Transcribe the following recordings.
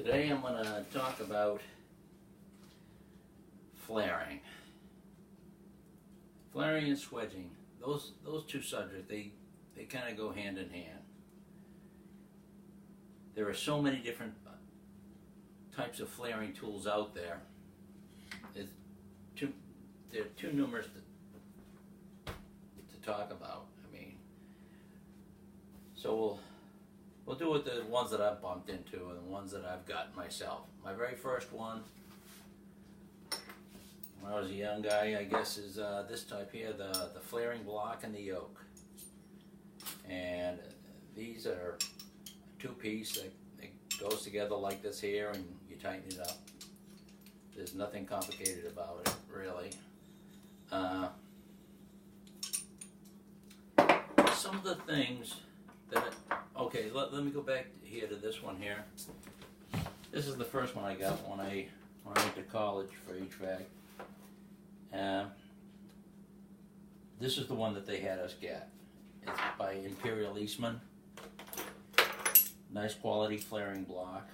Today I'm going to talk about flaring. Flaring and swedging, those two subjects, they kind of go hand in hand. There are so many different types of flaring tools out there. They're too numerous to talk about. I mean, so we'll do with the ones that I've bumped into and the ones that I've got myself. My very first one, when I was a young guy, I guess, is this type here, the flaring block and the yoke. And these are a two-piece that goes together like this here, and you tighten it up. There's nothing complicated about it, really. Some of the things that, okay, let me go back here to this one here. This is the first one I got when I went to college for HVAC. This is the one that they had us get. It's by Imperial Eastman. Nice quality flaring block.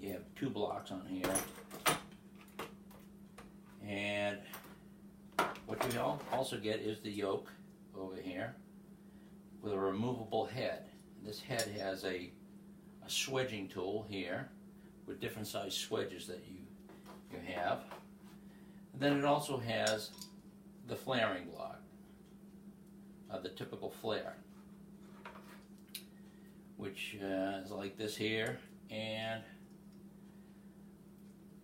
You have two blocks on here. And what you also get is the yoke over here with a removable head. This head has a swedging tool here with different size swedges that you have. And then it also has the flaring block, the typical flare, which is like this here. And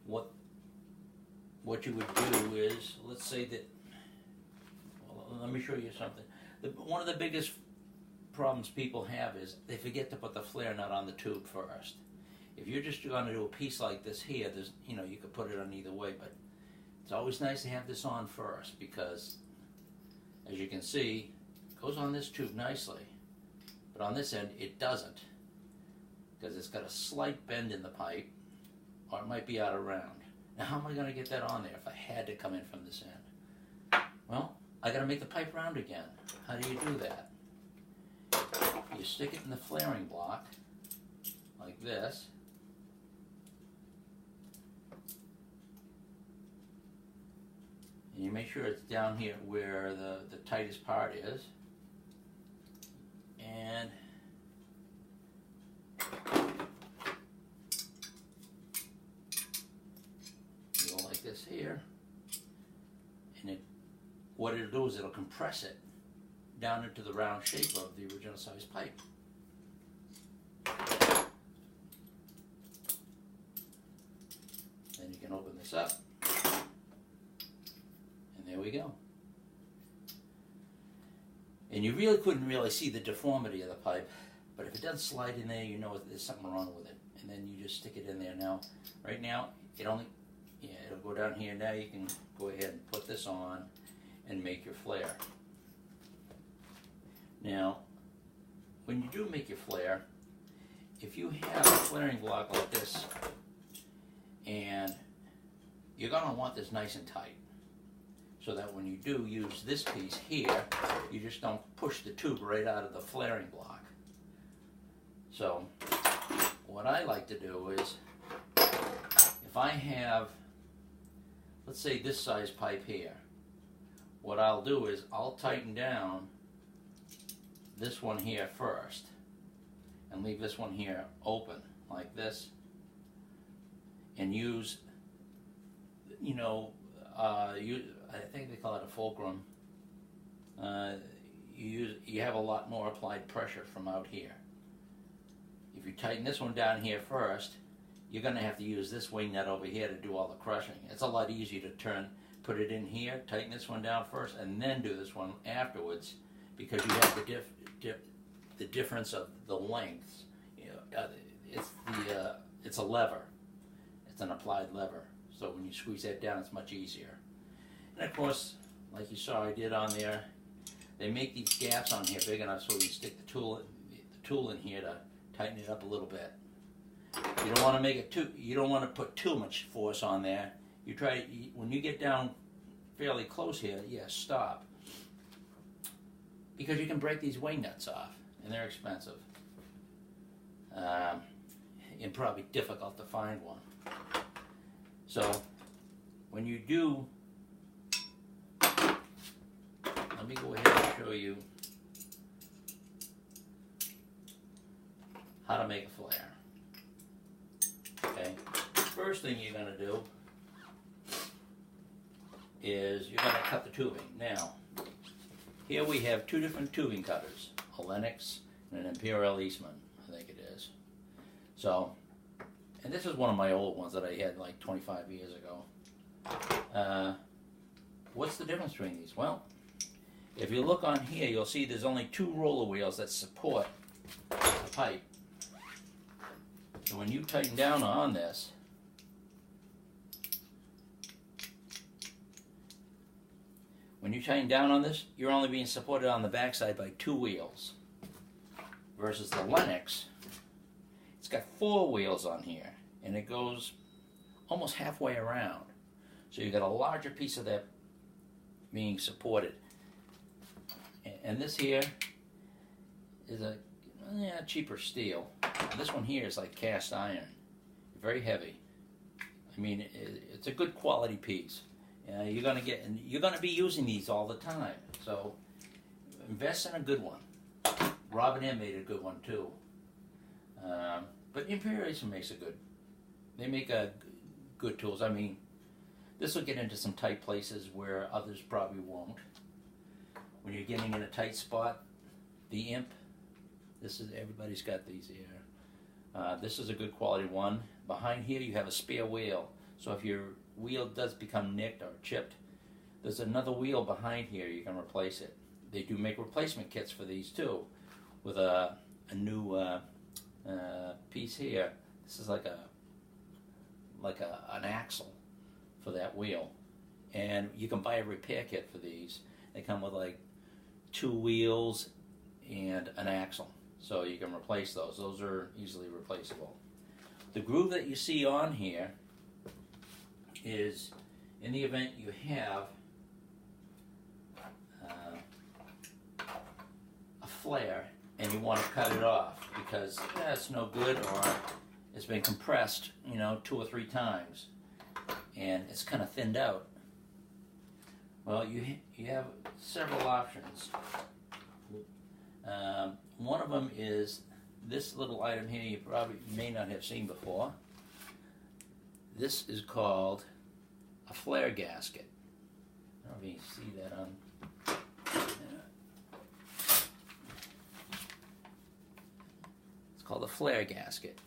what you would do is, let's say that, well, let me show you something. One of the biggest problems people have is they forget to put the flare nut on the tube first. If you're just going to do a piece like this here, there's, you could put it on either way, but it's always nice to have this on first because, as you can see, it goes on this tube nicely, but on this end it doesn't, because it's got a slight bend in the pipe, or it might be out of round. Now, how am I going to get that on there if I had to come in from this end? Well, I got to make the pipe round again. How do you do that? You stick it in the flaring block like this. And you make sure it's down here where the tightest part is. And you go like this here. And what it'll do is it'll compress it down into the round shape of the original size pipe. Then you can open this up. There we go. And you really couldn't see the deformity of the pipe, but if it does slide in there, you know there's something wrong with it. And then you just stick it in there. Now, right now, it'll go down here. Now you can go ahead and put this on and make your flare. Now, when you do make your flare, if you have a flaring block like this, and you're going to want this nice and tight, so that when you do use this piece here, you just don't push the tube right out of the flaring block. So what I like to do is, if I have, let's say this size pipe here, what I'll do is I'll tighten down this one here first and leave this one here open like this, and use, I think they call it a fulcrum. You have a lot more applied pressure from out here. If you tighten this one down here first, you're going to have to use this wing nut over here to do all the crushing. It's a lot easier to put it in here, tighten this one down first, and then do this one afterwards, because you have the difference of the lengths. It's a lever. It's an applied lever. So when you squeeze that down, it's much easier. And of course, like you saw I did on there, they make these gaps on here big enough so you stick the tool in here to tighten it up a little bit. You don't want to make it you don't want to put too much force on there. When you get down fairly close here, stop. Because you can break these wing nuts off, and they're expensive. and probably difficult to find one. So when you do, let me go ahead and show you how to make a flare. Okay, first thing you're going to do is you're going to cut the tubing. Now, here we have two different tubing cutters, a Lennox and an Imperial Eastman, I think it is. So, and this is one of my old ones that I had like 25 years ago. What's the difference between these? Well, if you look on here, you'll see there's only two roller wheels that support the pipe. So when you tighten down on this, you're only being supported on the backside by two wheels. Versus the Lennox, it's got four wheels on here, and it goes almost halfway around. So you've got a larger piece of that being supported. And this here is a cheaper steel. This one here is like cast iron, very heavy. I mean, it's a good quality piece. You're gonna be using these all the time. So invest in a good one. Robin M made a good one too. But Imperial Eastman makes a good. They make good tools. I mean, this will get into some tight places where others probably won't. When you're getting in a tight spot, the Imp. Everybody's got these here. This is a good quality one. Behind here you have a spare wheel. So if your wheel does become nicked or chipped, there's another wheel behind here. You can replace it. They do make replacement kits for these too, with a new piece here. This is like an axle for that wheel, and you can buy a repair kit for these. They come with like two wheels and an axle, so you can replace those. Those are easily replaceable. The groove that you see on here is in the event you have a flare and you want to cut it off because it's no good, or it's been compressed, 2 or 3 times and it's kind of thinned out. Well, you have several options. One of them is this little item here you probably may not have seen before. This is called a flare gasket. I don't know if you can see that on. It's called a flare gasket.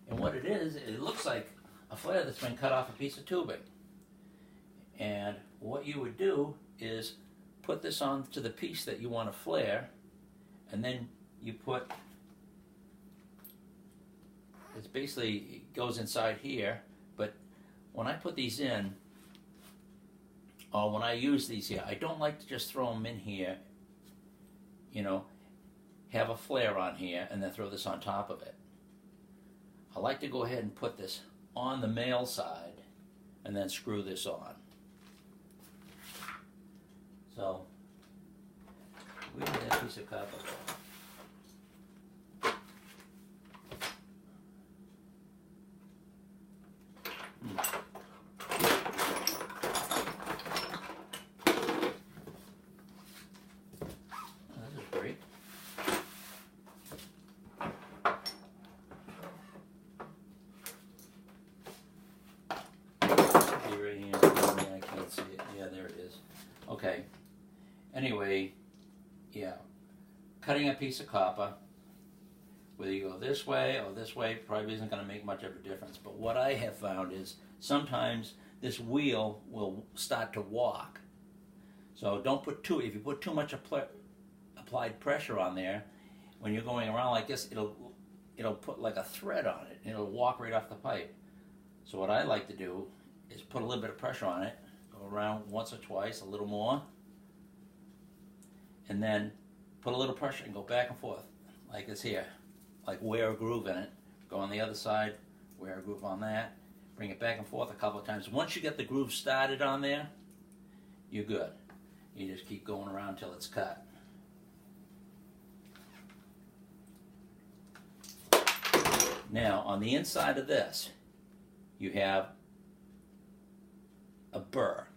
And what it is, it looks like a flare that's been cut off a piece of tubing. And what you would do is put this onto the piece that you want to flare, and then you put, it goes inside here, but when I put these in, or when I use these here, I don't like to just throw them in here, have a flare on here and then throw this on top of it. I like to go ahead and put this on the male side and then screw this on. So, where did that piece of copper go? Okay, anyway, cutting a piece of copper, whether you go this way or this way, probably isn't going to make much of a difference. But what I have found is sometimes this wheel will start to walk. So don't put if you put too much applied pressure on there, when you're going around like this, it'll put like a thread on it, and it'll walk right off the pipe. So what I like to do is put a little bit of pressure on it, go around once or twice, a little more, and then put a little pressure and go back and forth, like this here, like wear a groove in it, go on the other side, wear a groove on that, bring it back and forth a couple of times. Once you get the groove started on there, you're good. You just keep going around until it's cut. Now, on the inside of this, you have a burr.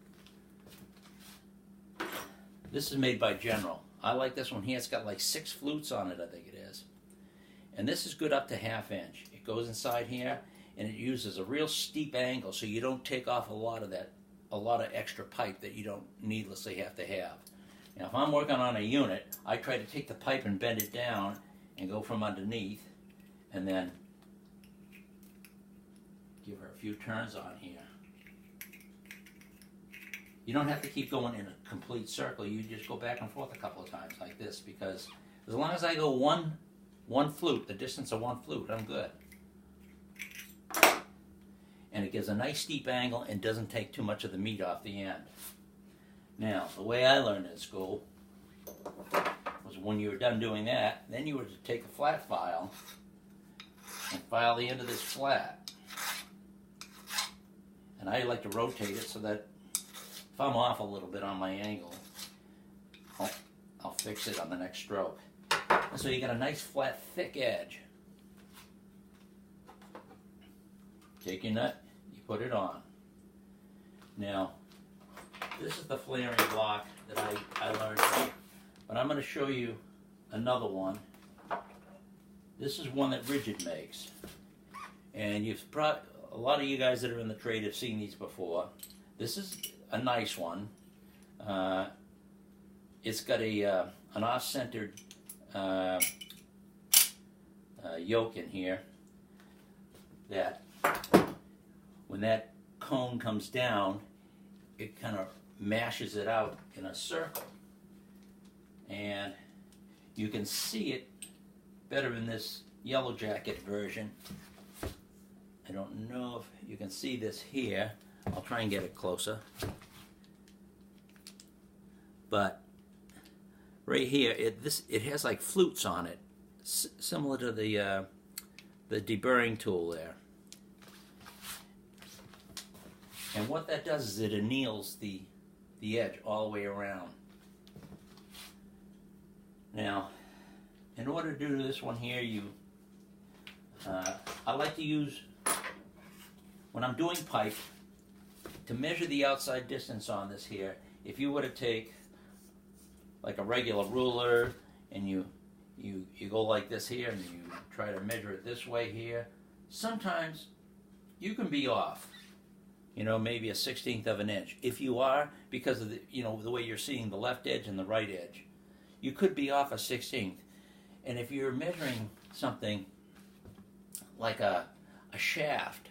This is made by General. I like this one here. It's got like 6 flutes on it, I think it is. And this is good up to 1/2 inch. It goes inside here, and it uses a real steep angle, so you don't take off a lot of extra pipe that you don't needlessly have to have. Now, if I'm working on a unit, I try to take the pipe and bend it down and go from underneath, and then give her a few turns on here. You don't have to keep going in a complete circle. You just go back and forth a couple of times like this, because as long as I go one flute, the distance of 1 flute, I'm good. And it gives a nice steep angle and doesn't take too much of the meat off the end. Now, the way I learned in school was when you were done doing that, then you were to take a flat file and file the end of this flat. And I like to rotate it so that if I'm off a little bit on my angle, I'll fix it on the next stroke. And so you got a nice flat thick edge. Take your nut, you put it on. Now, this is the flaring block that I learned from, but I'm going to show you another one. This is one that Rigid makes, and a lot of you guys that are in the trade have seen these before. This is a nice one. It's got an off-centered yoke in here that when that cone comes down, it kind of mashes it out in a circle. And you can see it better in this Yellow Jacket version. I don't know if you can see this here. I'll try and get it closer. But right here, it has like flutes on it, similar to the deburring tool there. And what that does is it anneals the edge all the way around. Now, in order to do this one here, I like to use, when I'm doing pipe, to measure the outside distance on this here, if you were to take like a regular ruler and you go like this here and you try to measure it this way here, sometimes you can be off. Maybe a 1/16 of an inch. If you are, because of the way you're seeing the left edge and the right edge, you could be off a 1/16. And if you're measuring something like a shaft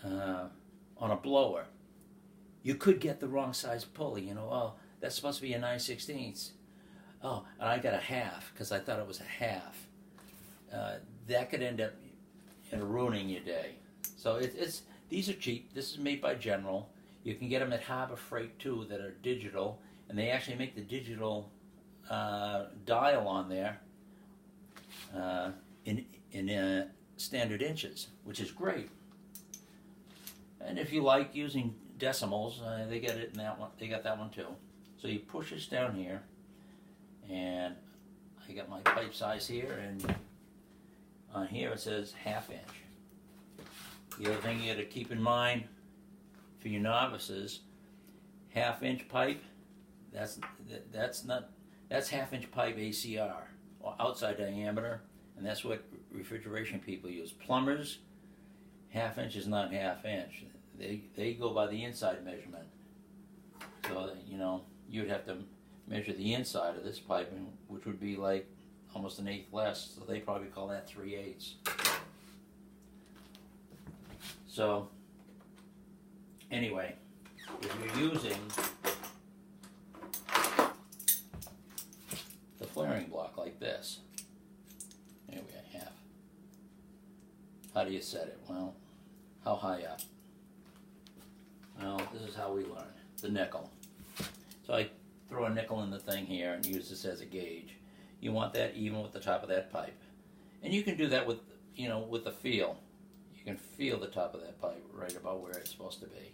on a blower, you could get the wrong size pulley. Oh, that's supposed to be a 9/16. Oh, and I got a 1/2 because I thought it was a 1/2. That could end up ruining your day. So these are cheap. This is made by General. You can get them at Harbor Freight too that are digital, and they actually make the digital dial on there in standard inches, which is great. And if you like using decimals, they get it in that one. They got that one too. So you push this down here, and I got my pipe size here, and on here it says 1/2 inch. The other thing you got to keep in mind for your novices, 1/2 inch pipe, that's 1/2 inch pipe ACR, or outside diameter, and that's what refrigeration people use. Plumbers, 1/2 inch is not 1/2 inch. They go by the inside measurement. So you'd have to measure the inside of this pipe, which would be like almost 1/8 less. So they probably call that 3/8. So, anyway, if you're using the flaring block like this, there we have. How do you set it? Well, how high up? Well, this is how we learn. The nickel. So I throw a nickel in the thing here and use this as a gauge. You want that even with the top of that pipe. And you can do that with the feel. You can feel the top of that pipe right about where it's supposed to be.